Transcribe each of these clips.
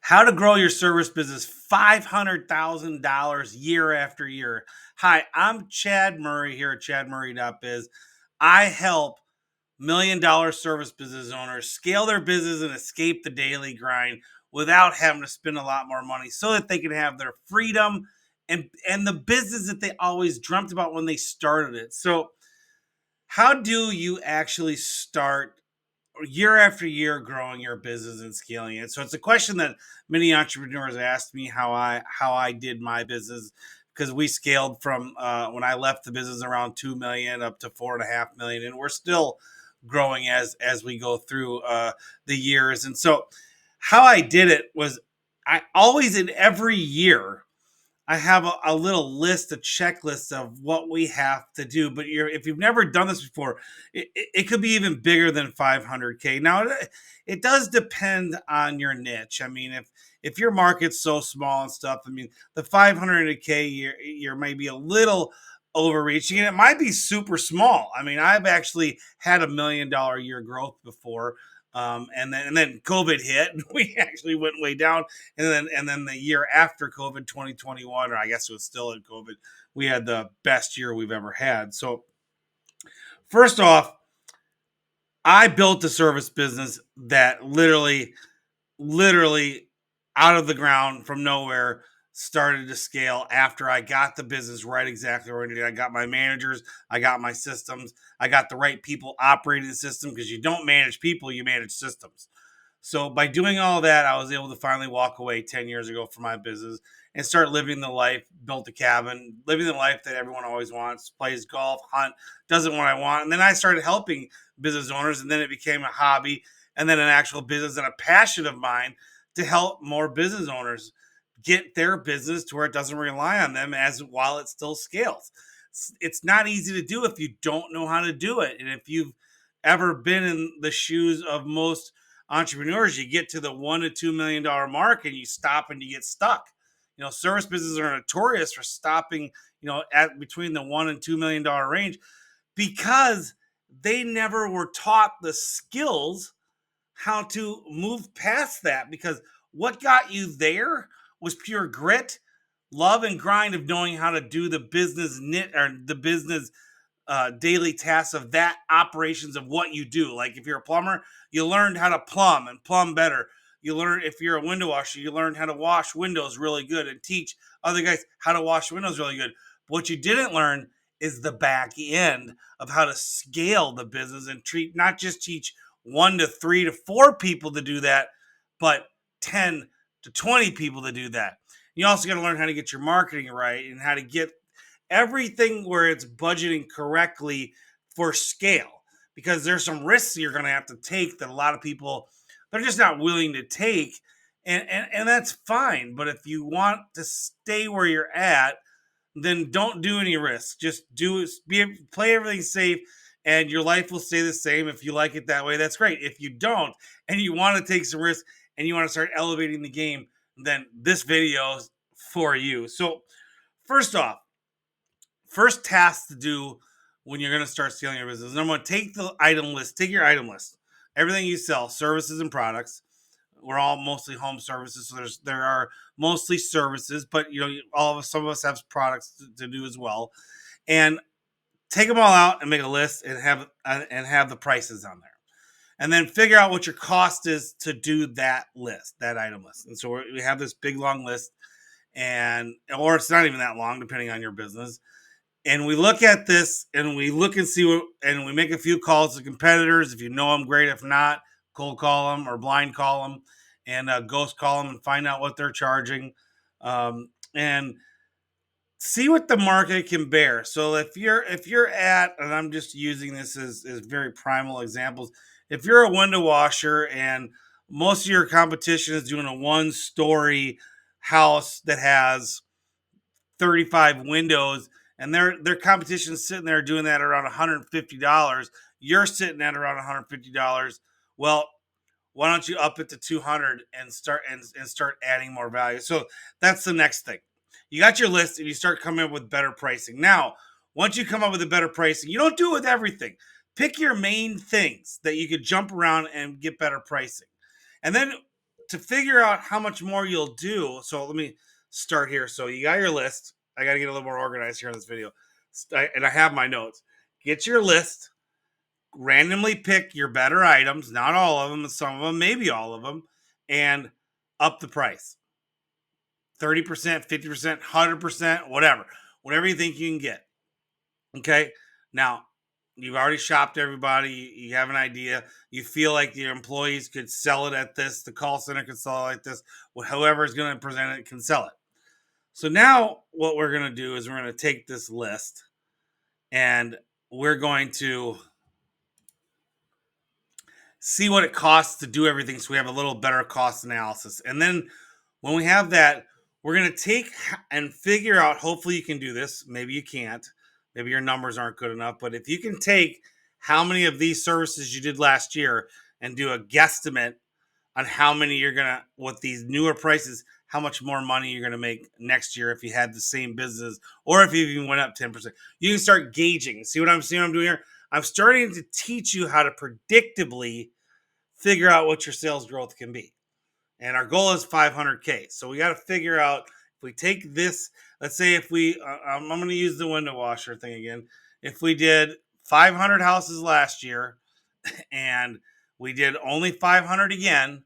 How to grow your service business $500,000 year after year. Hi, I'm Chad Murray here at ChadMurray.biz. I help $1 million service business owners scale their business and escape the daily grind without having to spend a lot more money so that they can have their freedom and the business that they always dreamt about when they started it. So, how do you actually start year after year growing your business and scaling it? So it's a question that many entrepreneurs asked me how I did my business, because we scaled from when I left the business around 2 million up to 4.5 million, and we're still growing as we go through the years. And so how I did it was, I always, in every year, I have a little list, a checklist of what we have to do. But if you've never done this before, it could be even bigger than 500K. Now, it does depend on your niche. I mean, if your market's so small and stuff, I mean, the 500K year may be a little overreaching, and it might be super small. I mean, I've actually had $1 million year growth before. And then COVID hit, and we actually went way down. And then the year after COVID, 2021, or I guess it was still in COVID, we had the best year we've ever had. So first off, I built a service business that literally out of the ground from nowhere started to scale after I got the business right exactly where I needed. I got my managers, I got my systems, I got the right people operating the system, because you don't manage people, you manage systems. So by doing all that, I was able to finally walk away 10 years ago from my business and start living the life, built a cabin, living the life that everyone always wants, plays golf, hunt, doesn't what I want. And then I started helping business owners, and then it became a hobby, and then an actual business and a passion of mine to help more business owners get their business to where it doesn't rely on them as while it still scales. It's not easy to do if you don't know how to do it. And if you've ever been in the shoes of most entrepreneurs, you get to the $1 to $2 million mark and you stop and you get stuck. Service businesses are notorious for stopping, at between the $1 and $2 million range, because they never were taught the skills how to move past that. Because what got you there was pure grit, love, and grind of knowing how to do the business knit, or the business daily tasks of that operations of what you do. Like if you're a plumber, you learned how to plumb and plumb better. You learn, if you're a window washer, you learned how to wash windows really good and teach other guys how to wash windows really good. But what you didn't learn is the back end of how to scale the business and not just teach 1 to 3 to 4 people to do that, but 10 to 20 people to do that. You also got to learn how to get your marketing right and how to get everything where it's budgeting correctly for scale, because there's some risks you're going to have to take that a lot of people, they're just not willing to take. And that's fine. But if you want to stay where you're at, then don't do any risks. Just play everything safe, and your life will stay the same. If you like it that way, that's great. If you don't, and you want to take some risks and you want to start elevating the game, then this video is for you. So first off, first task to do when you're going to start scaling your business: number one, take the item list. Take your item list. Everything you sell, services and products. We're all mostly home services, so there are mostly services, but some of us have products to do as well. And take them all out and make a list and have the prices on there, and then figure out what your cost is to do that list, that item list. And so we have this big long list, or it's not even that long depending on your business. And we look at this and we look and see and we make a few calls to competitors. If you know them, great. If not, cold call them or blind call them, and ghost call them and find out what they're charging, and see what the market can bear. So if you're at, and I'm just using this as very primal examples, if you're a window washer and most of your competition is doing a 1-story house that has 35 windows, and their competition is sitting there doing that around $150, you're sitting at around $150. Well, why don't you up it to 200 and start adding more value? So that's the next thing. You got your list and you start coming up with better pricing. Now, once you come up with a better pricing, you don't do it with everything. Pick your main things that you could jump around and get better pricing. And then to figure out how much more you'll do, so let me start here. So you got your list. I got to get a little more organized here in this video. And I have my notes. Get your list, randomly pick your better items, not all of them, some of them, maybe all of them, and up the price. 30%, 50%, 100%, whatever you think you can get. Okay. Now, you've already shopped everybody. You have an idea. You feel like your employees could sell it at this. The call center could sell it like this. Whoever is going to present it can sell it. So now what we're going to do is we're going to take this list and we're going to see what it costs to do everything so we have a little better cost analysis. And then when we have that, we're going to take and figure out, hopefully you can do this. Maybe you can't. Maybe your numbers aren't good enough. But if you can take how many of these services you did last year and do a guesstimate on how many you're going to, with these newer prices, how much more money you're going to make next year if you had the same business or if you even went up 10%. You can start gauging. See what I'm doing here? I'm starting to teach you how to predictably figure out what your sales growth can be. And our goal is 500K. So we got to figure out if we take this, let's say if we, I'm going to use the window washer thing again. If we did 500 houses last year and we did only 500 again,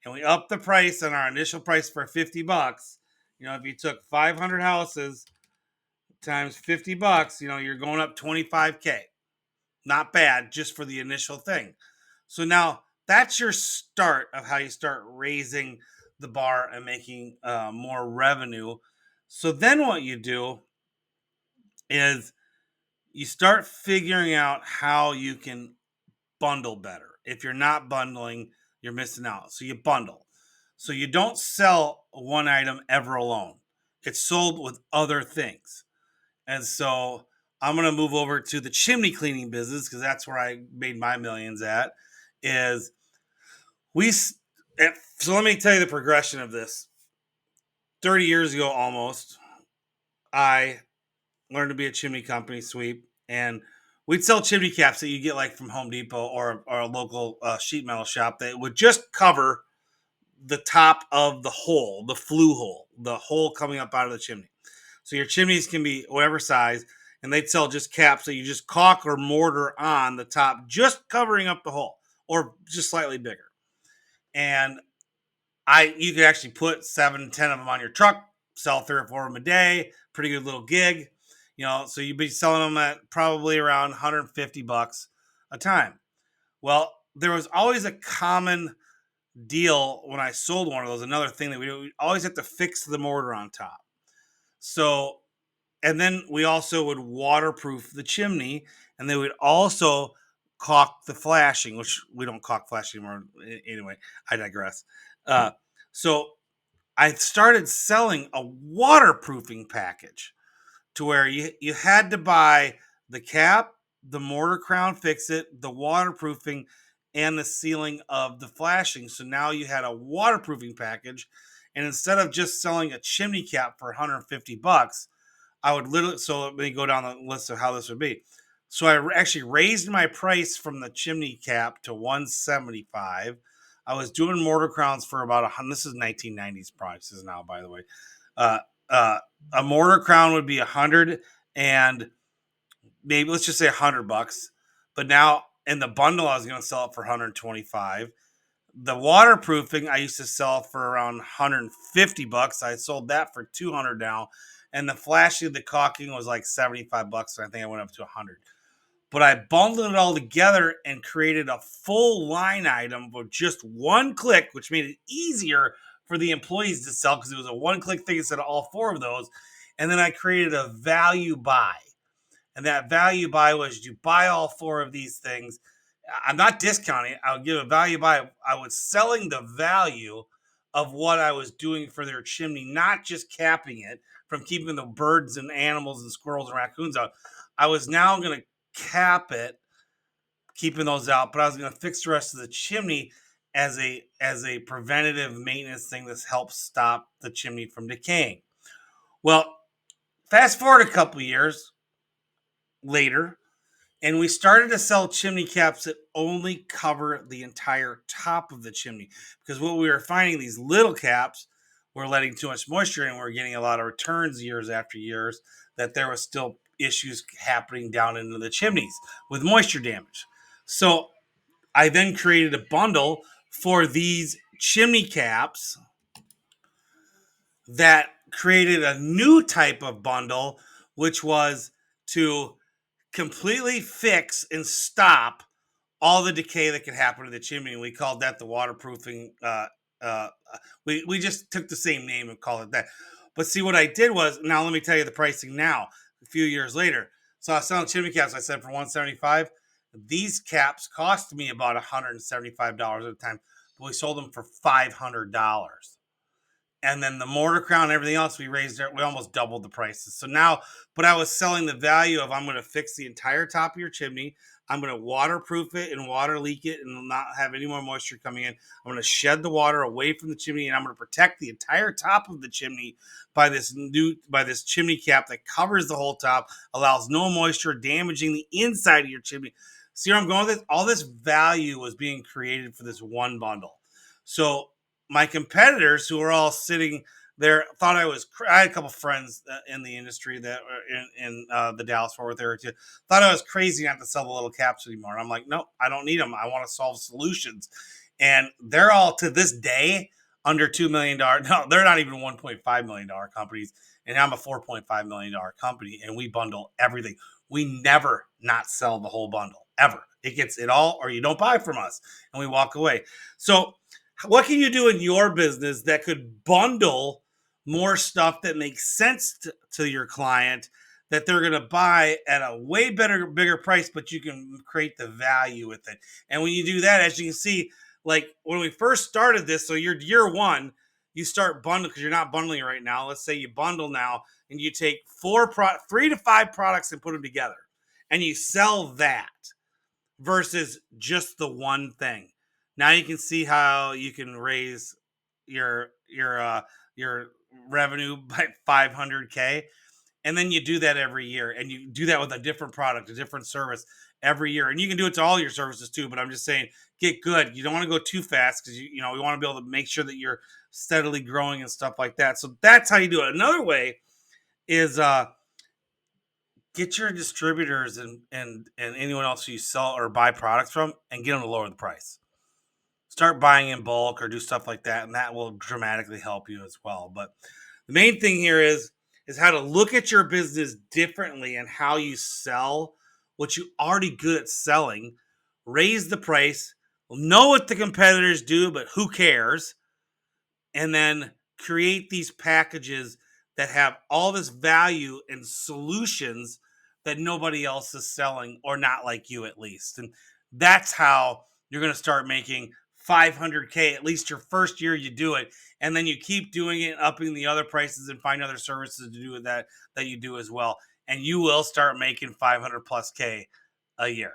and we upped the price on our initial price for $50, if you took 500 houses times $50, you're going up 25K. Not bad, just for the initial thing. So now that's your start of how you start raising the bar and making more revenue. So then what you do is you start figuring out how you can bundle better. If you're not bundling, you're missing out. So you bundle. So you don't sell one item ever alone. It's sold with other things. And so I'm going to move over to the chimney cleaning business because that's where I made my millions at. So let me tell you the progression of this. 30 years ago almost, I learned to be a chimney company sweep, and we'd sell chimney caps that you get like from Home Depot or a local sheet metal shop that would just cover the top of the hole, the flue hole, the hole coming up out of the chimney. So your chimneys can be whatever size, and they'd sell just caps that you just caulk or mortar on the top, just covering up the hole, or just slightly bigger. And you could actually put 7, 10 of them on your truck, sell 3 or 4 of them a day, pretty good little gig. So you'd be selling them at probably around $150 a time. Well, there was always a common deal when I sold one of those. Another thing that we always have to fix the mortar on top. So, and then we also would waterproof the chimney, and they would also caulk the flashing, which we don't caulk flashing anymore. Anyway, I digress. So I started selling a waterproofing package to where you had to buy the cap, the mortar crown fix it, the waterproofing, and the sealing of the flashing. So now you had a waterproofing package. And instead of just selling a chimney cap for $150, I would literally, so let me go down the list of how this would be. So I actually raised my price from the chimney cap to $175. I was doing mortar crowns for about this is 1990s prices now, by the way. A mortar crown would be $100 and maybe let's just say $100. But now in the bundle, I was going to sell it for $125. The waterproofing I used to sell for around $150. I sold that for $200 now. And the flashing, the caulking was like $75. And I think I went up to $100. But I bundled it all together and created a full line item with just one click, which made it easier for the employees to sell because it was a one-click thing instead of all 4 of those. And then I created a value buy. And that value buy was you buy all 4 of these things. I'm not discounting it. I would give a value buy. I was selling the value of what I was doing for their chimney, not just capping it from keeping the birds and animals and squirrels and raccoons out. I was now going to cap it, keeping those out, but I was going to fix the rest of the chimney as a preventative maintenance thing that helps stop the chimney from decaying. Well, fast forward a couple years later, And we started to sell chimney caps that only cover the entire top of the chimney, because what we were finding, these little caps were letting too much moisture in. We were getting a lot of returns years after years, that there was still issues happening down into the chimneys with moisture damage. So I then created a bundle for these chimney caps that created a new type of bundle, which was to completely fix and stop all the decay that could happen to the chimney. And we called that the waterproofing. Uh, we just took the same name and called it that. But see, what I did was, now let me tell you the pricing now, a few years later. So I was selling chimney caps, I said, for $175. These caps cost me about $175 at the time, but we sold them for $500. And then the mortar crown and everything else, we raised it. We almost doubled the prices. So now, but I was selling the value of, I'm going to fix the entire top of your chimney. I'm going to waterproof it and water leak it and not have any more moisture coming in. I'm going to shed the water away from the chimney, and I'm going to protect the entire top of the chimney by this chimney cap that covers the whole top, allows no moisture damaging the inside of your chimney. See where I'm going with this? All this value was being created for this one bundle. So my competitors, who were all sitting there, thought I was. I had a couple friends in the industry that were in the Dallas Fort Worth area too. Thought I was crazy not to sell the little caps anymore. And I'm like, no, I don't need them. I want to solve solutions. And they're all, to this day, under $2 million. No, they're not even $1.5 million companies. And I'm a $4.5 million company, and we bundle everything. We never not sell the whole bundle ever. It gets it all, or you don't buy from us, and we walk away. So what can you do in your business that could bundle more stuff that makes sense to your client, that they're going to buy at a way better, bigger price, but you can create the value with it? And when you do that, as you can see, like when we first started this, so you're year one, you start bundling, because you're not bundling right now. Let's say you bundle now and you take 3 to 5 products and put them together and you sell that versus just the one thing. Now you can see how you can raise your revenue by 500K, and then you do that every year, and you do that with a different product, a different service every year, and you can do it to all your services too. But I'm just saying, get good. You don't want to go too fast, because you know we want to be able to make sure that you're steadily growing and stuff like that. So that's how you do it. Another way is get your distributors and anyone else who you sell or buy products from, and get them to lower the price. Start buying in bulk or do stuff like that, and that will dramatically help you as well. But the main thing here is how to look at your business differently and how you sell what you already good at selling. Raise the price. Know what the competitors do, but who cares? And then create these packages that have all this value and solutions that nobody else is selling, or not like you at least. And that's how you're going to start making 500K at least your first year you do it. And then you keep doing it, upping the other prices, and find other services to do with that you do as well. And you will start making 500 plus K a year.